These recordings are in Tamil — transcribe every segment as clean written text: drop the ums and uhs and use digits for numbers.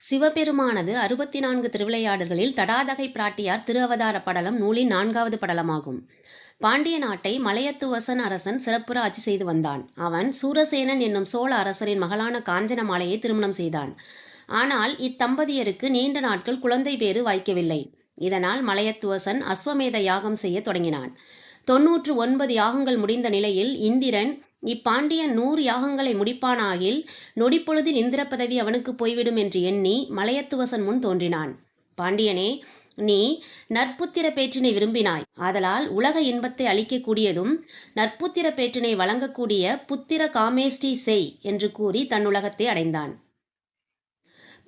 சிவபெருமானது 64 திருவிளையாடல்களில் தடாதகை பிராட்டியார் திரு அவதார படலம் நூலின் 4வது படலமாகும். பாண்டிய நாட்டை மலையத்துவசன் அரசன் சிறப்புற ஆட்சி செய்து வந்தான். அவன் சூரசேனன் என்னும் சோழ அரசரின் மகளான காஞ்சனமாலையை திருமணம் செய்தான். ஆனால் இத்தம்பதியருக்கு நீண்ட நாட்கள் குழந்தை பேறு வாய்க்கவில்லை. இதனால் மலையத்துவசன் அஸ்வமேத யாகம் செய்ய தொடங்கினான். 99 யாகங்கள் முடிந்த நிலையில் இந்திரன் இப்பாண்டியன் 100 யாகங்களை முடிப்பானாகில் நொடிப்பொழுதில் இந்திர பதவி அவனுக்கு போய்விடும் என்று எண்ணி மலையத்துவசன் முன் தோன்றினான். பாண்டியனே, நீ நற்புத்திர பேற்றினை விரும்பினாய். ஆதலால் உலக இன்பத்தை அளிக்கக்கூடியதும் நற்புத்திர பேற்றினை வழங்கக்கூடிய புத்திர காமேஷ்டி செய் என்று கூறி தன்னுலகத்தை அடைந்தான்.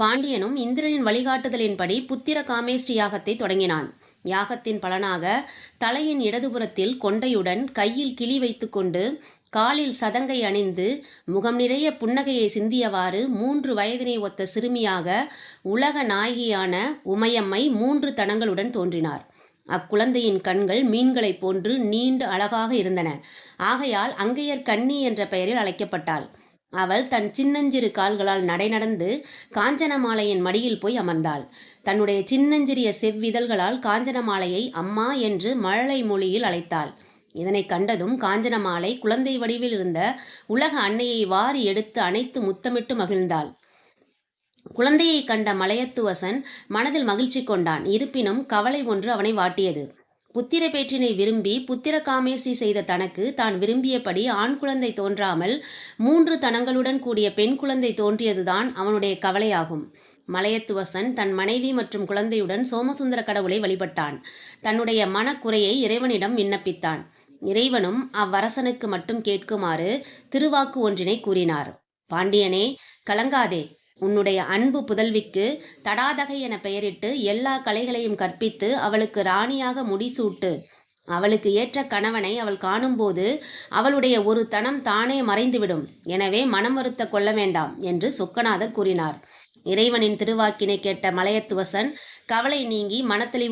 பாண்டியனும் இந்திரனின் வழிகாட்டுதலின்படி புத்திர காமேஷ்டி யாகத்தை தொடங்கினான். யாகத்தின் பலனாக தலையின் இடதுபுறத்தில் கொண்டையுடன் கையில் கிளி வைத்துக்கொண்டு காலில் சதங்கை அணிந்து முகம் நிறைய புன்னகையை சிந்தியவாறு 3 வயதினை ஒத்த சிறுமியாக உலக நாயகியான உமையம்மை 3 தனங்களுடன் தோன்றினார். அக்குழந்தையின் கண்கள் மீன்களைப் போன்று நீண்டு அழகாக இருந்தன. ஆகையால் அங்கையர் கன்னி என்ற பெயரில் அழைக்கப்பட்டாள். அவள் தன் சின்னஞ்சிறு கால்களால் நடந்து காஞ்சனமாலையின் மடியில் போய் அமர்ந்தாள். தன்னுடைய சின்னஞ்சிறிய செவ்விதழ்களால் காஞ்சனமாலையை அம்மா என்று மழலை மொழியில் அழைத்தாள். இதனை கண்டதும் காஞ்சனமாலை குழந்தை வடிவில் இருந்த உலக அன்னையை வாரி எடுத்து அணைத்து முத்தமிட்டு மகிழ்ந்தாள். குழந்தையை கண்ட மலையத்துவசன் மனதில் மகிழ்ச்சி கொண்டான். இருப்பினும் கவலை ஒன்று அவனை வாட்டியது. புத்திர பேற்றினை விரும்பி புத்திர காமேஷ்டி செய்த தனக்கு தான் விரும்பியபடி ஆண் குழந்தை தோன்றாமல் 3 தனங்களுடன் கூடிய பெண் குழந்தை தோன்றியதுதான் அவனுடைய கவலையாகும். மலையத்துவசன் தன் மனைவி மற்றும் குழந்தையுடன் சோமசுந்தர கடவுளை வழிபட்டான். தன்னுடைய மனக்குறையை இறைவனிடம் விண்ணப்பித்தான். இறைவனும் அவ்வரசனுக்கு மட்டும் கேட்குமாறு திருவாக்கு ஒன்றினை கூறினார். பாண்டியனே, கலங்காதே. உன்னுடைய அன்பு புதல்விக்கு தடாதகை என பெயரிட்டு எல்லா கலைகளையும் கற்பித்து அவளுக்கு ராணியாக முடிசூட்டு. அவளுக்கு ஏற்ற கணவனை அவள் காணும்போது அவளுடைய ஒரு தனம் தானே மறைந்துவிடும். எனவே மனம் வருத்த கொள்ள வேண்டாம் என்று சொக்கநாதர் கூறினார். இறைவனின் திருவாக்கினை கேட்ட மலையத்துவசன் கவலை நீங்கி மனத்தெளிவு